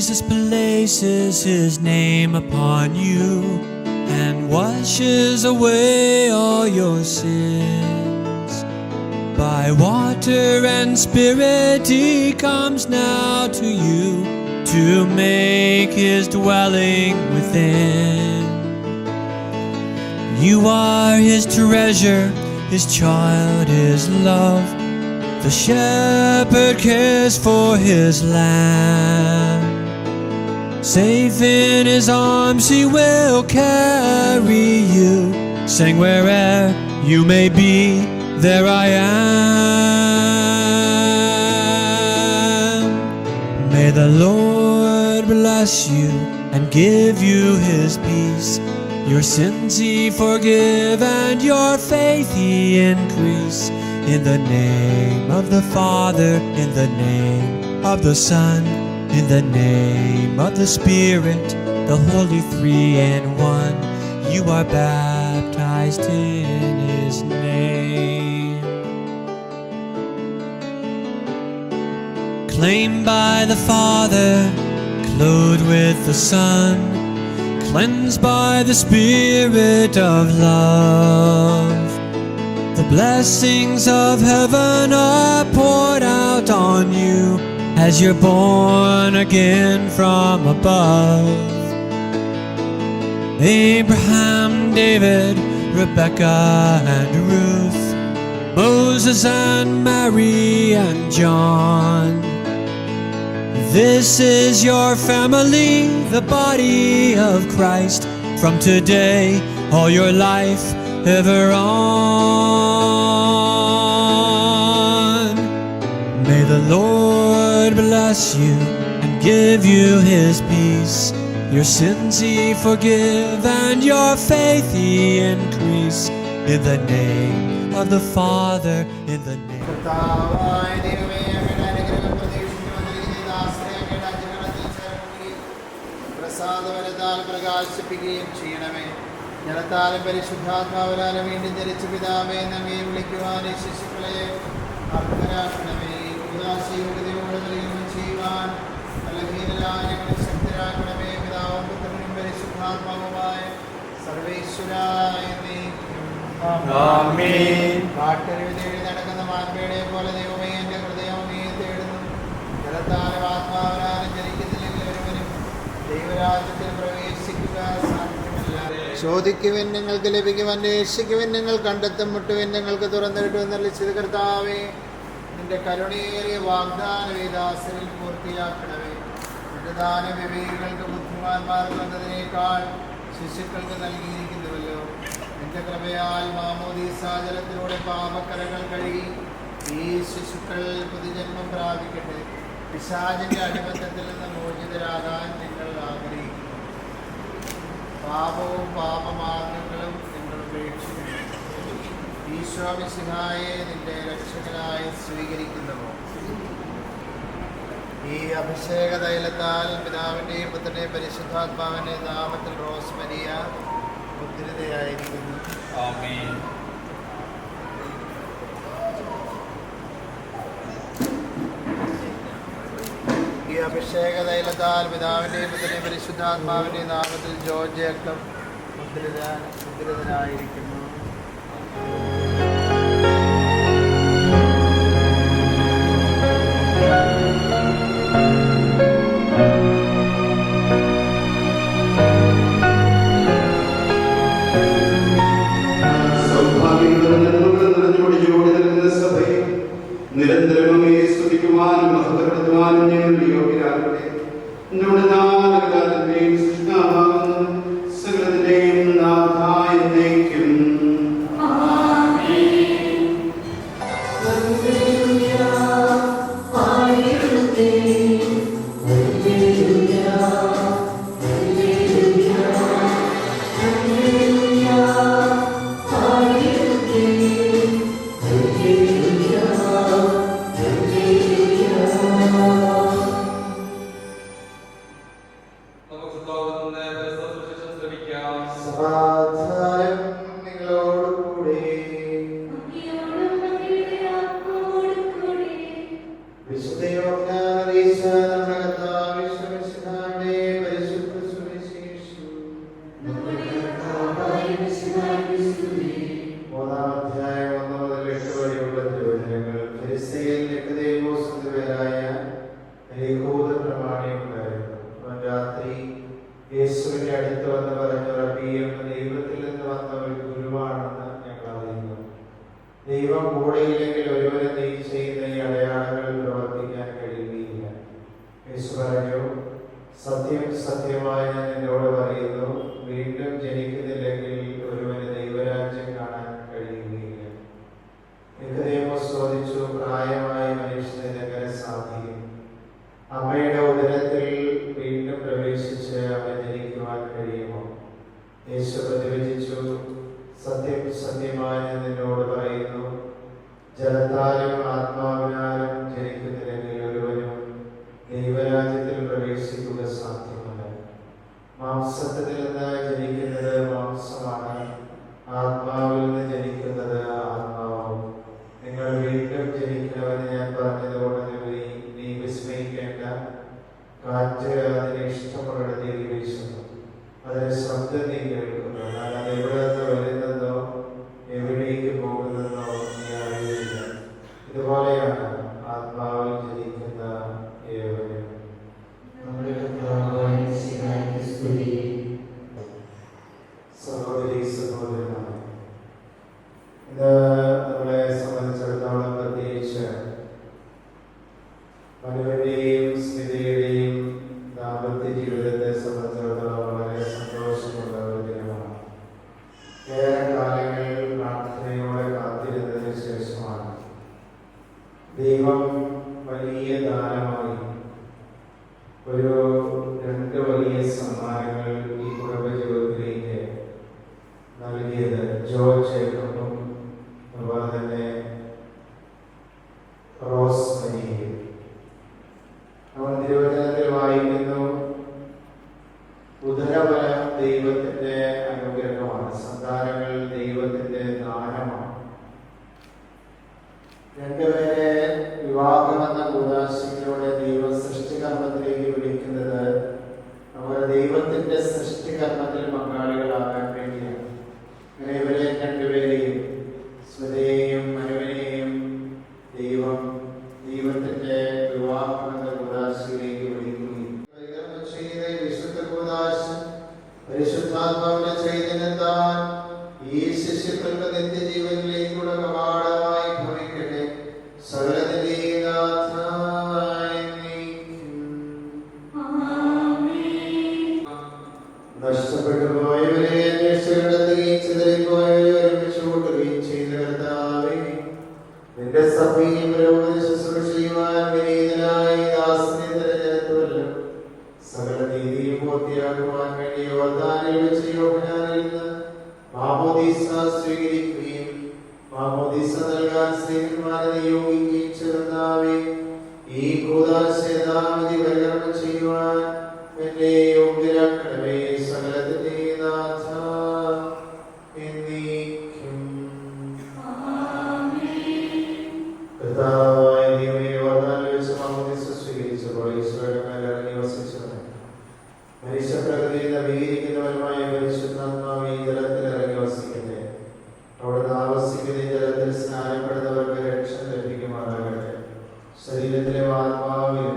Jesus places his name upon you and washes away all your sins. By water and spirit he comes now to you to make his dwelling within. You are his treasure, his child, his love. The shepherd cares for his lamb. Safe in his arms he will carry you. Sing where'er you may be, there I am. May the Lord bless you and give you his peace. Your sins he forgive and your faith he increase. In the name of the Father, in the name of the Son, in the name of the Spirit, the Holy Three in One, you are baptized in his name. Claimed by the Father, clothed with the Son, cleansed by the Spirit of love. The blessings of heaven are poured out on you as you're born again from above. Abraham, David, Rebecca and Ruth, Moses and Mary and John. This is your family, the body of Christ. From today, all your life, ever on. May the Lord bless you and give you his peace. Your sins he forgive and your faith he increase. In the name of the Father, in the name of the ജലത്താലും പരിശുദ്ധാത്മാവിനാലും വീണ്ടും ജനിച്ച പിതാവേ നമ്മെ വിളിക്കുവാൻ ശിശുക്കളെ അർഹരാക്കണമേ. യോഗ്യതയോടെ നൽകുകയും ചെയ്യുവാൻ ബലഹീനരായ ഞങ്ങളെ ശക്തരാക്കണമേ. പിതാവും പുത്രനും പരിശുദ്ധാത്മാവുമായ സർവേശ്വരായ കാട്ടരുവി നടക്കുന്ന മാൻപേടയെ പോലെ ദൈവമേ എൻ്റെ ഹൃദയം നീ തേടുന്നു. ജലത്താലും ആത്മാവിനാലും ജനിക്കുന്നില്ലെങ്കിൽ ഒരുവനും ദൈവരാജ്യത്തിൽ പ്രവേശിക്കുക സാധ്യമല്ല. ചോദിക്കുവിൻ നിങ്ങൾക്ക് ലഭിക്കും, അന്വേഷിക്കുവിൻ നിങ്ങൾ കണ്ടെത്തും, മുട്ടുവിൻ നിങ്ങൾക്ക് തുറന്നു കിട്ടുമെന്നല്ല ചെയ്ത കർത്താവേ, നിന്റെ കരുണയേറിയ വാഗ്ദാന ദാസരിൽ പൂർത്തിയാക്കണമേ. നിന്റെ ദാന വിവേകികൾക്ക് ബുദ്ധിമാന്മാർക്ക് വന്നതിനേക്കാൾ ശിശുക്കൾക്ക് നൽകിയിരിക്കുന്നുവല്ലോ. നിന്റെ കൃപയാൽ മാമോദീസാജലത്തിലൂടെ പാപക്കരകൾ കഴുകി ഈ ശിശുക്കൾ പുതുജന്മം പ്രാപിക്കട്ടെ. പിശാചിന്റെ അടിമത്തത്തിൽ നിന്ന് മോചിതരാകാൻ നിങ്ങൾ ആഗ്രഹിക്കുന്നു. പാപവും പാപമാർഗങ്ങളും നിങ്ങൾ ഉപേക്ഷിക്കുന്നു. ഈശോ മിശിഹായെ നിന്റെ രക്ഷകനായി സ്വീകരിക്കുന്നവോ ഈ അഭിഷേക തൈലത്താൽ പിതാവിൻ്റെയും പുത്രൻ്റെയും പരിശുദ്ധാത്മാവിൻ്റെയും നാമത്തിൽ റോസ് മരിയ മുദ്രിതയായിരിക്കുന്നു. ആമേൻ. ഈ അഭിഷേക തൈലത്താൽ പിതാവിൻ്റെയും പുത്രൻ്റെയും പരിശുദ്ധാത്മാവിൻ്റെയും നാമത്തിൽ ജോർജ് ജേക്കബ് മുദ്രിതനായിരിക്കുന്നു. നിരന്തരമേ സ്തുതിക്കുവാനും മഹത്വപ്പെടുത്തുവാനും ഞങ്ങൾ യോഗ്യരാകട്ടെ. നമ്മുടെ നാലുകാലത്തെയും സൃഷ്ടാവാകുന്ന സകലത്തിന്റെയും നാഥായ എന്നേക്കും. നമുക്ക് ദൈവം കൂടെയില്ലെങ്കിൽ ഒരുവന് നീ ചെയ്യുന്ന ഈ അടയാളങ്ങൾ പ്രവർത്തിക്കാൻ കഴിയുകയില്ല. യേശു പറഞ്ഞു, സത്യം സത്യമായി ഞാൻ നിന്നോട് പറയുന്നു, വീണ്ടും ജനിക്കുന്നില്ലെങ്കിൽ ഒരുവന് ദൈവരാജ്യം കാണാൻ കഴിയുകയില്ല. നിക്കോദേമോസ് ചോദിച്ചു, പ്രായമായ മനുഷ്യന് ഇതെങ്ങനെ സാധിക്കും? അമ്മയുടെ ഉദരത്തിൽ വീണ്ടും പ്രവേശിച്ച് അവൻ ജനിക്കുവാൻ കഴിയുമോ? യേശു പ്രതിവചിച്ചു, സത്യം സത്യമായി ഞാൻ നിന്നോട് പറയുന്നു, ജലത്താലും ആത്മാവിനാലും ജനിക്കുന്നില്ലെങ്കിൽ ഒരുവനും ദൈവരാജ്യത്തിൽ പ്രവേശിക്കുക സാധ്യമല്ല. മാംസത്തിൽ നിന്ന് ജനിക്കുന്നത് മാംസമാണ്, ആത്മാവിൽ നിന്ന് ജനിക്കുന്നത് ആത്മാവും. നിങ്ങൾ വീണ്ടും ജനിക്കുന്നവന് ഞാൻ പറഞ്ഞതുകൊണ്ടുപരി നീ വിസ്മയിക്കേണ്ട. കാറ്റ് അതിന് ഇഷ്ടമുള്ളിടത്തേക്ക് വീശുന്നു, അതിന് ശബ്ദം നീ കേൾക്കുന്നു, എന്നാൽ അത് എവിടെ നിന്ന് വരുന്നതോ എവിടേക്ക് പോകുന്നതോ നീ അറിയില്ല. ഇതുപോലെയാണ് ആത്മാവിൽ ജനിക്കുന്ന ഏവരും. സഹോദരി സഹോദരന്മാരെ, ഇത് നമ്മളെ സംബന്ധിച്ചിടത്തോളം പ്രത്യേകിച്ച് മനുവിന്റെയും സ്മിതയുടെയും ദാമ്പത്യ ജീവിതത്തെ സംബന്ധിച്ചിടത്തോളം വളരെ സന്തോഷമുള്ള ഒരു ദിനമാണ്. ഏറെ കാലങ്ങൾ പ്രാർത്ഥനയോടെ കാത്തിരുന്നതിന് ശേഷമാണ് ദൈവം വലിയ ദാനമായി ഒരു 2 വലിയ സമ്മാനങ്ങൾ ഈ കുടുംബ ജീവിതത്തിലേക്ക് നൽകിയത്. ജോ ജേക്കബും അതുപോലെ തന്നെ റോസ് മരിയയും. നമ്മൾ തിരുവചനത്തിൽ വായിക്കുന്നു, ഉദരഫലം ദൈവത്തിന്റെ അനുഗ്രഹമാണ്, സന്താനങ്ങൾ ദൈവത്തിന്റെ ദാനമാണ്. 2 പേരെ വിവാഹമെന്ന കൂദാശയിലൂടെ ദൈവം സൃഷ്ടികർമ്മത്തിലേക്ക് വിളിക്കുന്നത് നമ്മുടെ ദൈവത്തിന്റെ സൃഷ്ടികർമ്മത്തിൽ പങ്കാളികളാകാൻ വേണ്ടിയാണ്. അങ്ങനെ ഇവരെ 2 പേരെയും, സ്മിതയെയും മനുവിനെയും ദൈവത്തിന്റെ വിവാഹമെന്ന കൂദാശയിലേക്ക് വിളിക്കുകയും വിശുദ്ധ കൂദാശ പരിശുദ്ധാത്മാവിന്റെ ചൈതന്യത്താൽ ഈ ശിശുക്കൾക്ക് നിത്യജീവനിലേക്കുള്ള കവാടമായി ഭവിക്കട്ടെ. സകലത്തിന്റെയും നാഥായ നഷ്ടപ്പെട്ടു പോയവരെ അന്വേഷിച്ച് കണ്ടെത്തുകയും ചിതറിപ്പോയവരെ ഒരുമിച്ച് കൂട്ടുകയും ചെയ്ത കർത്താവേ, നിന്റെ സഭയും പുരോഗതി ശുശ്രൂഷയുവാൻ വിനീതനായി ദാസനെ തിരഞ്ഞെടുത്തുവല്ലോ. സകല നീതിയും പൂർത്തിയാക്കുവാൻ വേണ്ടി യോർദാനിൽ വെച്ച് യോഹന്നാനിൽ നിന്ന് മാമോദീസ സ്വീകരിക്കുകയും മാമോദീസ നൽകാൻ സ്നേഹിതന്മാരെ നിയോഗിക്കുകയും ചെയ്താവേ, ഈ കൂദാശയഥാവിധി പരികർമ്മം ചെയ്യുവാൻ എന്നെ യോഗ്യരാക്കണമേ. സകലത്തിന്റെയും നാഥ എന്നേക്കും. കർത്താവായ ദൈവമേ, യോർദാനിൽ വെച്ച് മാമോദീസ സ്വീകരിച്ചപ്പോൾ ഈശോയുടെ മേൽ ഇറങ്ങി വസിച്ചവൻ മനുഷ്യപ്രകൃതിയെ നവീകരിക്കുന്നവനുമായ പരിശുദ്ധാത്മാവേ, ഈ ജലത്തിൽ ഇറങ്ങി വസിക്കട്ടെ. അവിടെ താമസിക്കുന്ന ഈ ജലത്തിൽ സ്നാനപ്പെടുന്നവർക്ക് രക്ഷ ലഭിക്കുമാറാകട്ടെ. ശരീരത്തിലും ആത്മാവിലും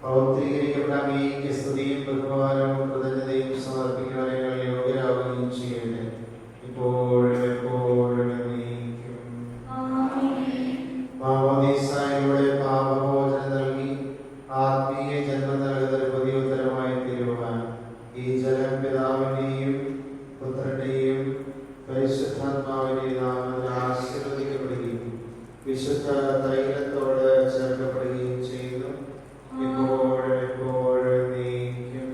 പൗത്രീകരിക്കപ്പെട്ട അങ്ങേയ്ക്ക് സ്തുതിയും ബഹുമാനവും കൃതജ്ഞതയും സമർപ്പിക്കുവാൻ ഞങ്ങൾ യോഗ്യരാവുകയും ചെയ്യട്ടെ, ഇപ്പോഴും എപ്പോഴും എന്നേക്കും. മാമോദീസായിലൂടെ പാപമോചനം നൽകി ആത്മീയ ജന്മം നൽകുന്ന ഒരു പുതിയ ഉത്തരമായി തീരുവാൻ ഈ ജലം പിതാവിന്റെയും പുത്രന്റെയും പരിശുദ്ധാത്മാവിന്റെയും നാമത്തിൽ ആശീർവദിക്കപ്പെടുകയും വിശുദ്ധ തൈലത്തോട് ചേർക്കപ്പെടുകയും ചെയ്യുന്നു, ഇപ്പോഴും എപ്പോഴും എന്നേക്കും.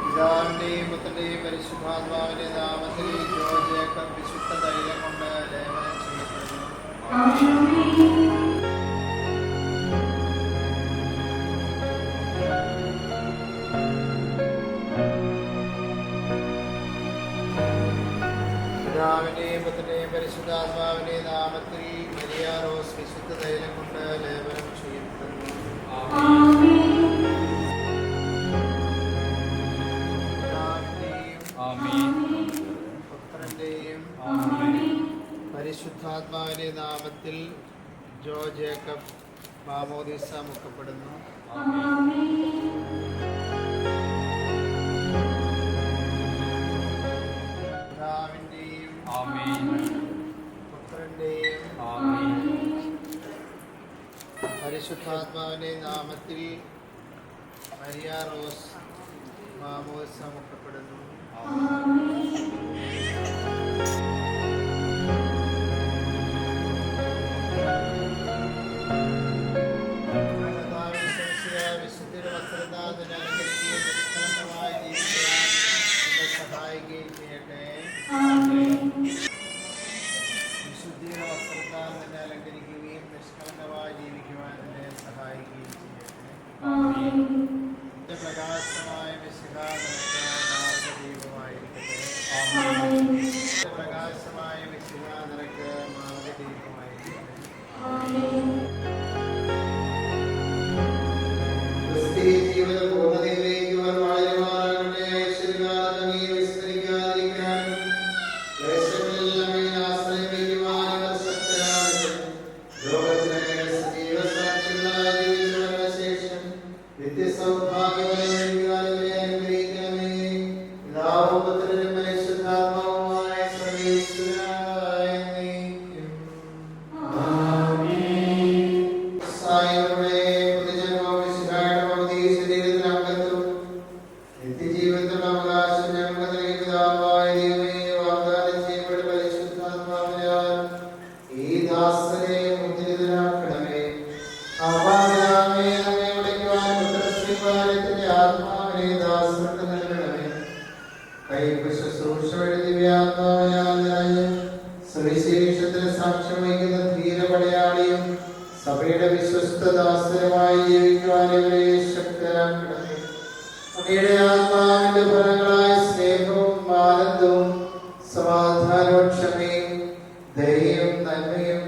പിതാവിന്റെയും പുത്രന്റെയും പരിശുദ്ധാത്മാവിന്റെയും നാമത്തിൽ ജോ ജേക്കബ് വിശുദ്ധ തൈലം കൊണ്ട് ലേപനം ചെയ്യപ്പെടുന്നു. പിതാവിന്റെയും പുത്രന്റെയും പരിശുദ്ധാത്മാവിന്റെയും നാമത്തിൽ മരിയ റോസ് വിശുദ്ധ തൈലം കൊണ്ട് ലേപനം ചെയ്യപ്പെടുന്നു. പുത്രന്റെയും പരിശുദ്ധാത്മാവിന്റെയും നാമത്തിൽ ജോ ജേക്കബ് മാമോദീസ മുക്കപ്പെടുന്നു. പിതാവിന്റെയും പുത്രന്റെയും പരിശുദ്ധാത്മാവിന്റെ നാമത്തിൽ മരിയ റോസ് മാമോദിസ മുക്കപ്പെടുന്നു. വിശുദ്ധിയുടെ വസ്ത്രത്താൽ അലങ്കരിക്കുകയും നിഷ്കളങ്കമായി ജീവിക്കുവാൻ എന്നെ സഹായിക്കുകയും ചെയ്യട്ടെ. വിശുദ്ധിയുടെ വസ്ത്രത്താൽ തന്നെ അലങ്കരിക്കുകയും നിഷ്കളങ്കമായി ജീവിക്കുവാൻ എന്നെ സഹായിക്കുകയും ചെയ്യട്ടെ. എന്റെ പ്രകാശമായ മിശിഹ നിനക്ക് മാർഗ്ഗദീപമായിരിക്കട്ടെ. എന്റെ പ്രകാശമായ മിശിഹ നിനക്ക് മാർഗ്ഗദീപമായിരിക്കട്ടെ. ജീവിത പൂർണ്ണതയിലേക്ക് വളരുവാനാകട്ടെ. ഐശ്വര്യകാലം നീ വിസ്മരിക്കാതിരിക്കാനും ക്ലേശങ്ങളിലെല്ലാം ആശ്രയം വയ്ക്കുവാനും ശക്തരാകട്ടെ. ലോകത്തിലെ സജീവ സാക്ഷികളായി ജീവിച്ചവരുടെ ശേഷം നിത്യസൗഭാഗ്യങ്ങളെ അനുഗ്രഹിക്കണമേ. പിതാവും പുത്രനും പരിശുദ്ധാത്മാവുമായ സർവ്വേശ്വരനായ എന്നേക്കും. സായിയുടെ നിത്യജീവിതത്തിനുള്ള അവകാശം ഞങ്ങൾക്ക് നൽകിയ പിതാവായ ദൈവമേ, വാഗ്ദാനം ചെയ്യപ്പെട്ട പരിശുദ്ധാത്മാവിനാൽ ഈ ദാസനെ മുദ്രിതനാക്കണമേ. അപാപിയാമേ നമ്മെ വിളിക്കുവാൻ പുത്രശ്രീപാലത്തിന്റെ ആത്മാവിനെ ദാസർക്ക് നൽകണമേ. കൈപ്പ് ശുശ്രൂഷ വഴി ദിവ്യാത്മാവിനാൽ നിറഞ്ഞ് സുവിശേഷത്തിന് സാക്ഷ്യം വഹിക്കുന്ന ധീരപടയാളിയും സഭയുടെ വിശ്വസ്ത ദാസനുമായി ജീവിക്കുവാൻ ഇവരെ ശക്തരാക്കണമേ. അങ്ങയുടെ ആത്മാവിന്റെ ഫലങ്ങളായ സ്നേഹവും ആനന്ദവും സമാധാനവും ക്ഷമയും ധൈര്യവും നന്മയും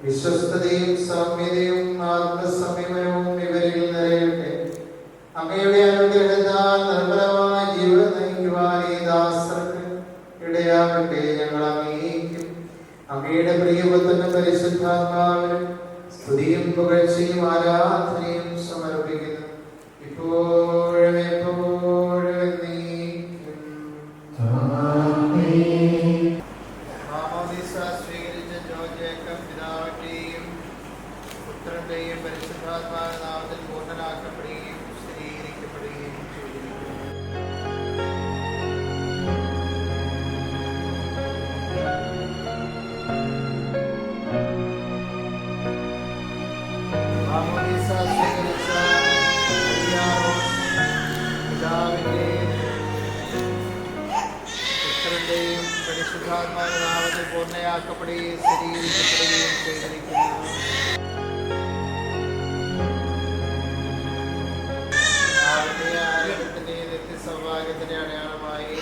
വിശ്വസ്തതയും സൗമ്യതയും ആത്മസംയമനവും ഇവരിൽ നിറയട്ടെ. അങ്ങയുടെ അനുഗ്രഹത്താൽ നിർമ്മലമായ ജീവിതം നയിക്കുവാൻ ഈ ദാസർക്ക് ഇടയാകട്ടെ. ഞങ്ങൾ അങ്ങേക്കും അങ്ങയുടെ പ്രിയപുത്രനും പരിശുദ്ധാത്മാവിനും സ്തുതിയും പുകഴ്ചയും ആരാധനയും സമർപ്പിക്കുന്നു, ഇപ്പോഴും എപ്പോഴും എന്നേക്കും. മാമോദീസ സ്വീകരിച്ച ജോർജ് ജേക്കബ് പിതാവിന്റെയും പുത്രന്റെയും പരിശുദ്ധാത്മാവിന്റെ നാമത്തിൽ പൂർണ്ണനാക്കപ്പെടുകയും സ്ഥിരീകരിക്കപ്പെടുകയും ചെയ്തിരിക്കുന്നു. മാമോദീസ സ്വീകരിച്ച മരിയ റോസ് പിതാവിന്റെയും പുത്രന്റെയും പരിശുദ്ധാത്മാവിന്റെ നാമത്തിൽ പൂർണ്ണയാക്കപ്പെടുകയും സ്ഥിരീകരിക്കപ്പെടുകയും ചെയ്തിരിക്കുന്നു. നിത്യസൗഭാഗ്യത്തിന്റെ അടയാളമായി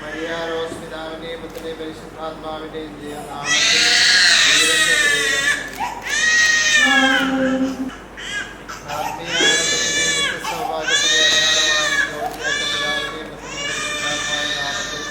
മരിയ റോസ് പിതാവിന്റെയും പുത്രന്റെയും പരിശുദ്ധാത്മാവിന്റെയും നാമത്തിൽ സൗഭാഗ്യത്തിന്റെ അടയാളമായി ജോർജ് ജേക്കബ് പിതാവിന്റെയും പുത്രന്റെയും പരിശുദ്ധാത്മാവിന്റെ നാമത്തിൽ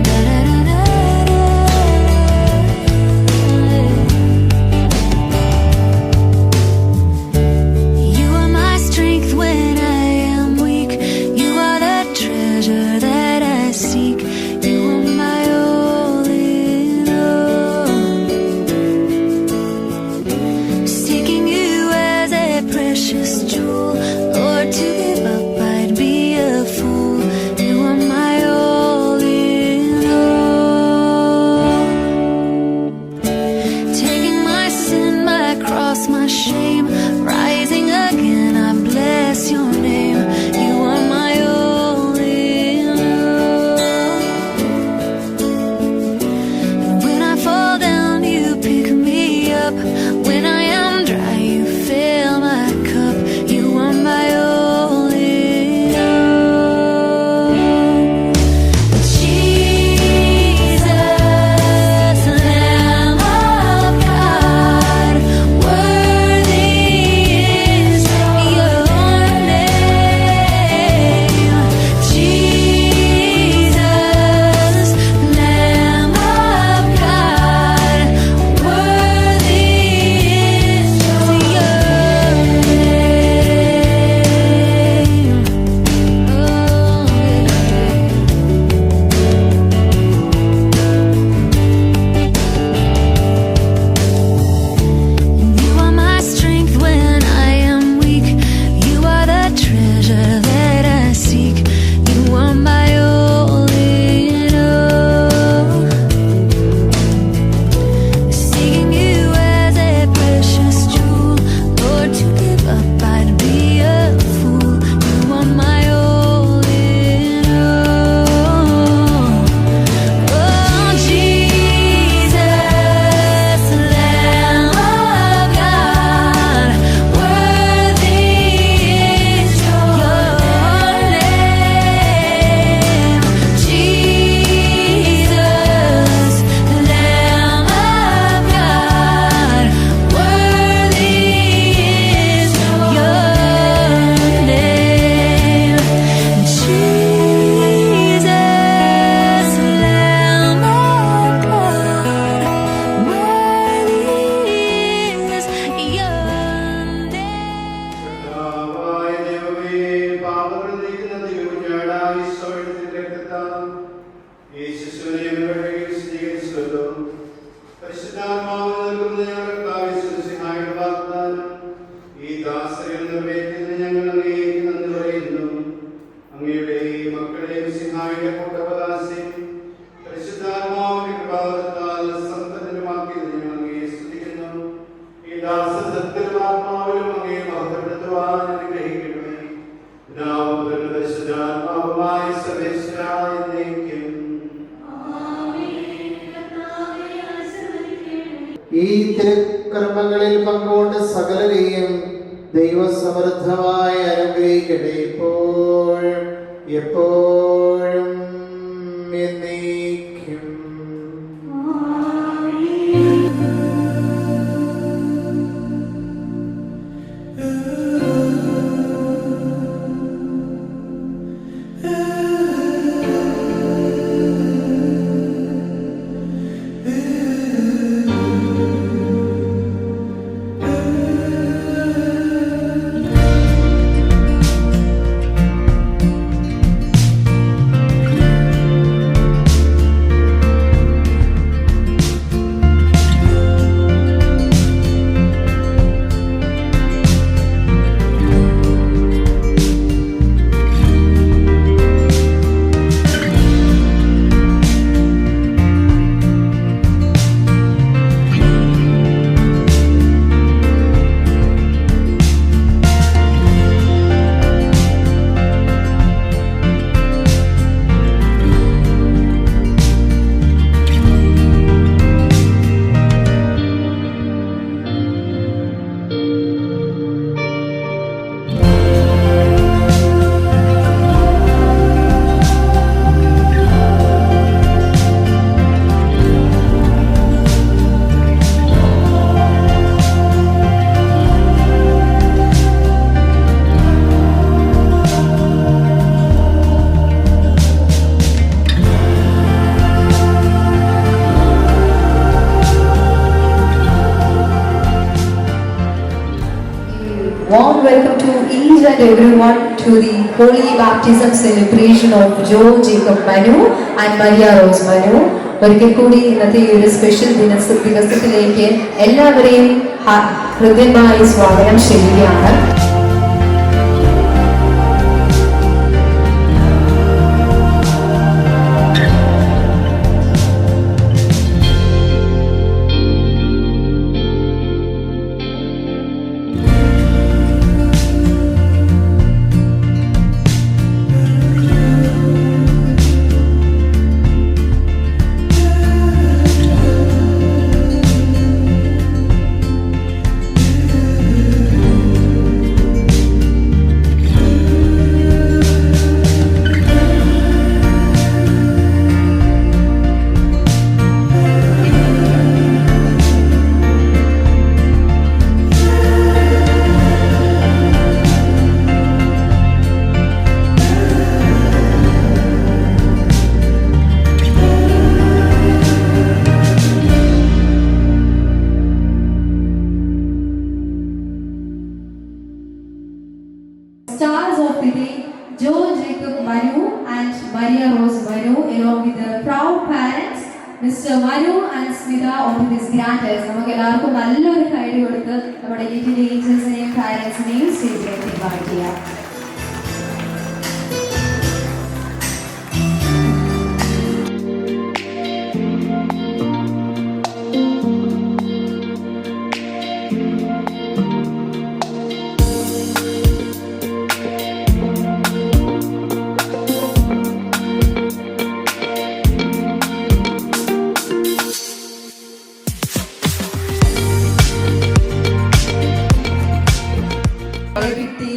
Da da da da. പുത്രനും പരിശുദ്ധാത്മാവുമായ സർവേശ്വരായ എന്നേക്കും. ഈ തിരുക്കർമ്മങ്ങളിൽ പങ്കുകൊണ്ട് സകലരെയും ദൈവസമൃദ്ധമായി അനുഗ്രഹിക്കട്ടെ, ഇപ്പോഴും എപ്പോഴും എന്നേക്കും. Warm welcome to each and everyone to the Holy Baptism celebration of Joe Jacob Manu and Maria Rose Manu. ഒരിക്കൽ കൂടി ഇന്നത്തെ ഈ ഒരു സ്പെഷ്യൽ ദിവസത്തിലേക്ക് എല്ലാവരെയും ഹൃദ്യമായി സ്വാഗതം ചെയ്യുകയാണ്. Stars of the day, Joe Jacob Manu and Maria Rose Manu, along with the proud parents, Mr. Manu and Smita, of this grandest. നമുക്ക് എല്ലാവർക്കും നല്ലൊരു കൈഡി കൊടുത്ത് നമ്മുടെ ലിറ്റിൽ ഏഞ്ചൽസിനെയും പാരൻസിനെയും സ്റ്റേജിലേക്ക് ഇൻവൈറ്റ് ചെയ്യാം.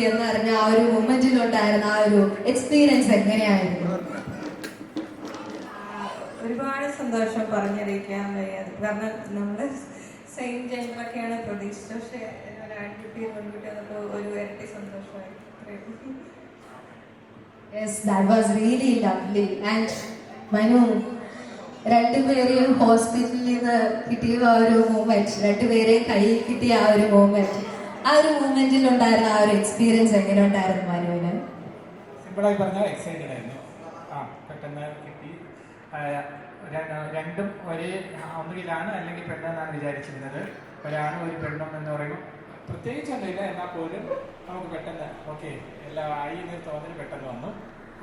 എന്നറിഞ്ഞ ആ ഒരു മൊമെന്റിലുണ്ടായിരുന്ന ആ ഒരു എക്സ്പീരിയൻസ് എങ്ങനെയായിരുന്നു? ഒരുപാട് സന്തോഷം പറഞ്ഞറിയിക്കാൻ വയ്യാതെ, കാരണം നമ്മൾ സെയിം ജെൻഡറൊക്കെയാണ് പ്രതീക്ഷിച്ചത്, പക്ഷേ ഒരു ആൺകുട്ടി പെൺകുട്ടി വന്നപ്പോൾ ഒരു ഇരട്ടി സന്തോഷമായി. Yes, that was really lovely. And Manu, രണ്ടുപേരെയും ഹോസ്പിറ്റലിൽ നിന്ന് കിട്ടിയ ആ ഒരു മൂമെന്റ്, രണ്ടുപേരെയും കയ്യിൽ കിട്ടിയ ആ ഒരു മൂമെന്റ്, ആ ഒരു മൂമെന്റിൽ ഉണ്ടായിരുന്ന ആ ഒരു എക്സ്പീരിയൻസ് എങ്ങനെ ഉണ്ടായിരുന്നു മനുവിന്? സിമ്പിളായി പറഞ്ഞാൽ എക്സൈറ്റഡ് ആയിരുന്നു. പെട്ടെന്ന് കിട്ടി. രണ്ടും ഒരേ ഒന്നുകിലാണ് അല്ലെങ്കിൽ പെണ്ണെന്നാണ് വിചാരിച്ചിരുന്നത്. ഒരാണും ഒരു പെണ്ണും എന്ന് പറയുമ്പോൾ പ്രത്യേകിച്ചൊന്നുമില്ല, എന്നാൽ പോലും നമുക്ക് പെട്ടെന്ന് ഓക്കെ എല്ലാം ആയി എന്നൊരു തോന്നൽ പെട്ടെന്ന് വന്നു.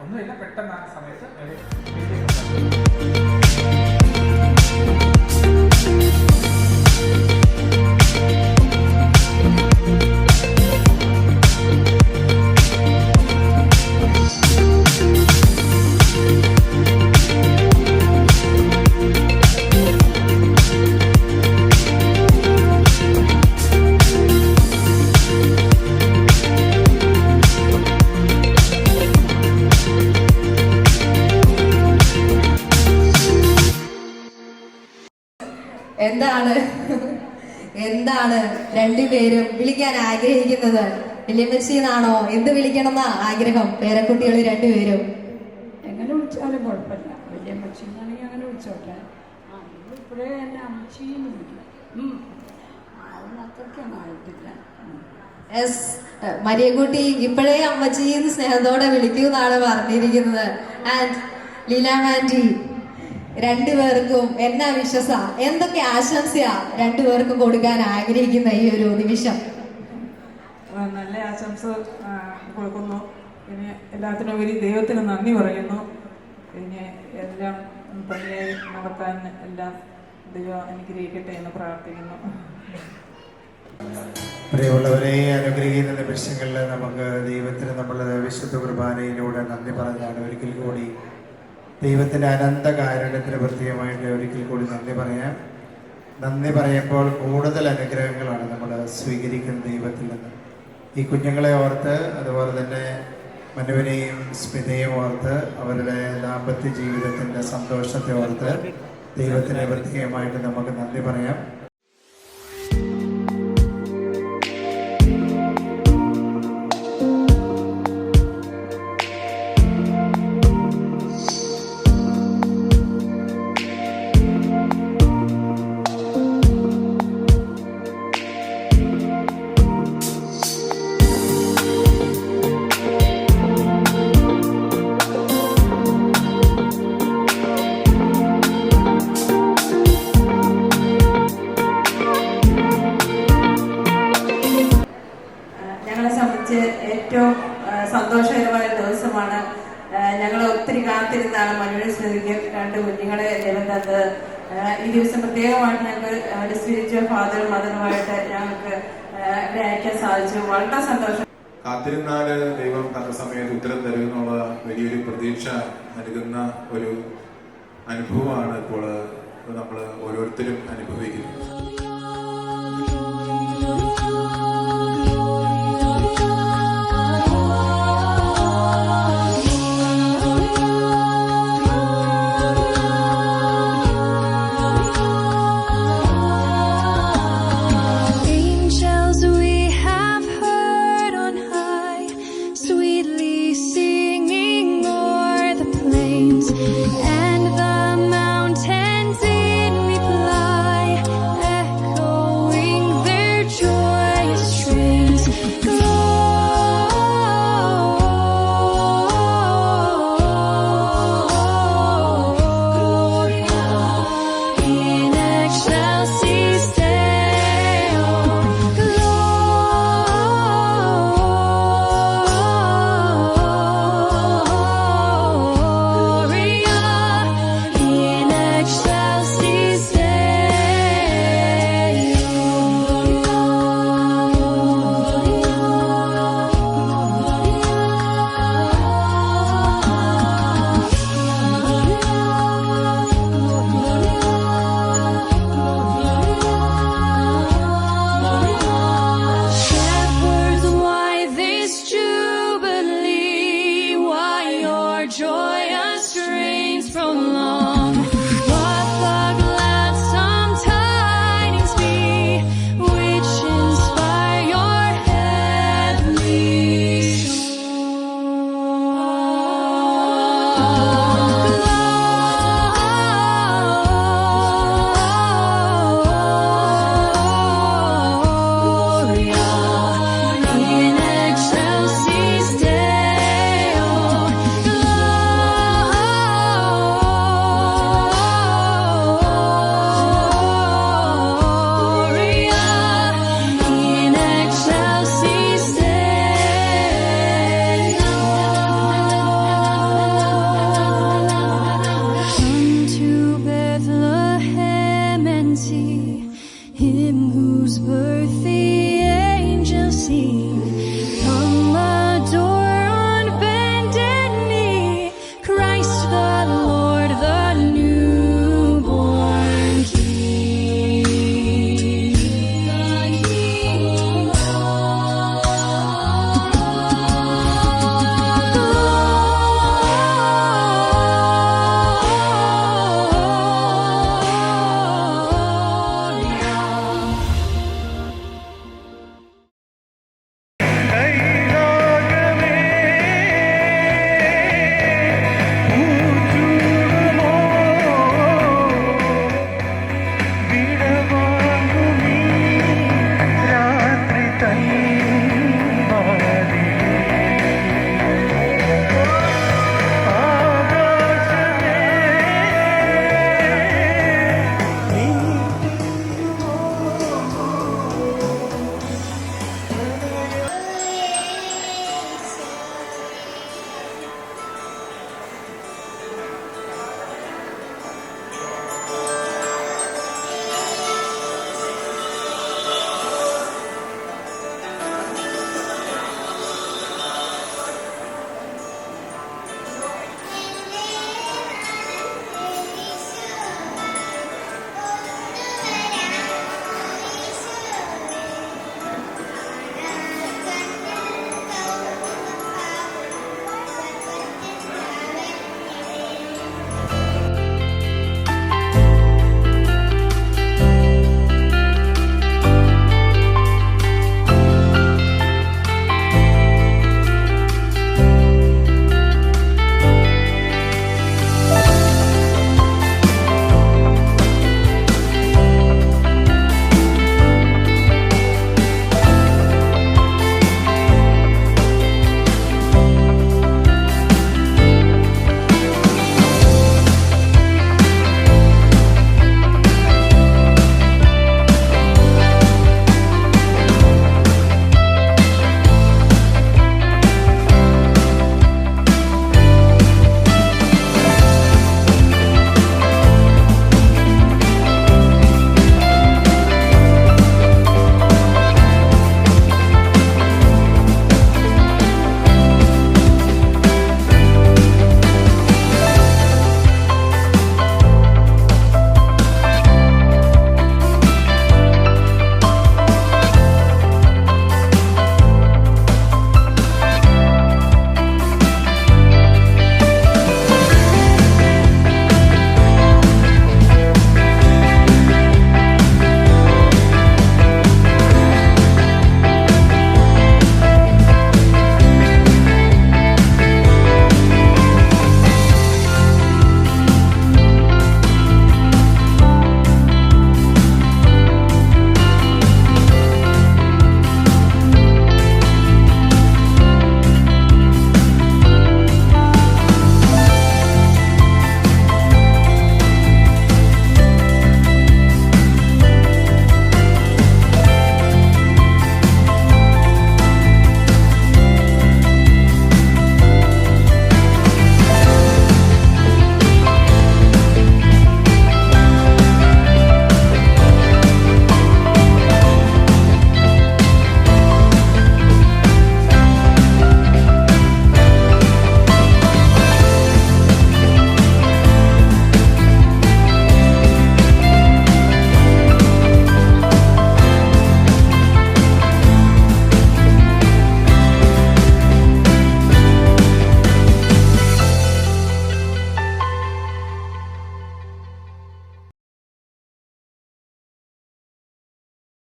ഒന്നുമില്ല, പെട്ടെന്ന് ആ സമയത്ത് ഒരു എന്താണ് എന്താണ് രണ്ടുപേരും വിളിക്കാൻ ആഗ്രഹിക്കുന്നത്? വല്യമ്മച്ചി എന്നാണോ? എന്ത് വിളിക്കണം എന്നാ ആഗ്രഹം പേരക്കുട്ടികൾ രണ്ടുപേരും? എങ്ങനെ വിളിച്ചാലും കുഴപ്പമില്ല. വലിയ അമ്മച്ചിന്നാണെങ്കിൽ അങ്ങനെ വിളിച്ചോട്ടെ. ഇപ്പോഴേ എന്നെ അമ്മച്ചിന്ന് വിളിക്കും. അത്രയ്ക്കൊന്നും ആയിട്ടില്ല. യെസ്, മരിയക്കുട്ടി ഇപ്പോഴേ അമ്മച്ചിന്ന് സ്നേഹത്തോടെ വിളിക്കൂ എന്നാണ് പറഞ്ഞിരിക്കുന്നത്. ആൻഡ് ലീലാമാൻറ്റി, രണ്ടുപേർക്കും എന്നാ വിശ്വസ, എന്തൊക്കെ ആശംസയാ രണ്ടുപേർക്കും കൊടുക്കാൻ ആഗ്രഹിക്കുന്ന ഈ ഒരു നിമിഷം? നല്ല ആശംസ കൊടുക്കുന്നു. പിന്നെ എല്ലാത്തിനും ഉപരി ദൈവത്തിന് നന്ദി പറയുന്നു. പിന്നെ എല്ലാം ഭംഗിയായി നടത്താൻ എല്ലാം ദൈവം അനുഗ്രഹിക്കട്ടെ എന്ന് പ്രാർത്ഥിക്കുന്നു. പ്രിയമുള്ളവരെ, അനുഗ്രഹിക്കുന്ന നിമിഷങ്ങളിൽ നമുക്ക് ദൈവത്തിന് നമ്മൾ വിശുദ്ധ കുർബാനയിലൂടെ നന്ദി പറഞ്ഞാണ് ഒരിക്കൽ കൂടി ദൈവത്തിൻ്റെ അനന്ത കാരുണ്യത്തിന് പ്രത്യേകമായിട്ട് ഒരിക്കൽ കൂടി നന്ദി പറയാം. നന്ദി പറയുമ്പോൾ കൂടുതൽ അനുഗ്രഹങ്ങളാണ് നമ്മൾ സ്വീകരിക്കുന്ന ദൈവത്തിൽ നിന്ന്. ഈ കുഞ്ഞുങ്ങളെ ഓർത്ത്, അതുപോലെ തന്നെ മനുവിനെയും സ്മിതയും ഓർത്ത്, അവരുടെ ദാമ്പത്യ ജീവിതത്തിൻ്റെ സന്തോഷത്തെ ഓർത്ത് ദൈവത്തിന് പ്രത്യേകമായിട്ട് നമുക്ക് നന്ദി പറയാം. ഏറ്റവും സന്തോഷകരമായ ദിവസമാണ്. ഞങ്ങൾ ഒത്തിരി കാത്തിരുന്നാണ് മനുവിനെ സ്മരിക്കും രണ്ട് കുഞ്ഞുങ്ങളെ ദൈവം തന്നത്. ഈ ദിവസം പ്രത്യേകമായിട്ട് ഞങ്ങൾക്ക് സ്പിരിച്വൽ ഫാദറും മദറുമായിട്ട് ഞങ്ങൾക്ക് ഇവിടെ അയക്കാൻ സാധിച്ചു. വളരെ സന്തോഷം. കാത്തിരുന്നാല് ദൈവം തന്ന സമയത്ത് ഉത്തരം തരുമെന്നുള്ള വലിയൊരു പ്രതീക്ഷ നൽകുന്ന ഒരു അനുഭവമാണ് ഇപ്പോൾ നമ്മൾ ഓരോരുത്തരും അനുഭവിക്കുന്നത്.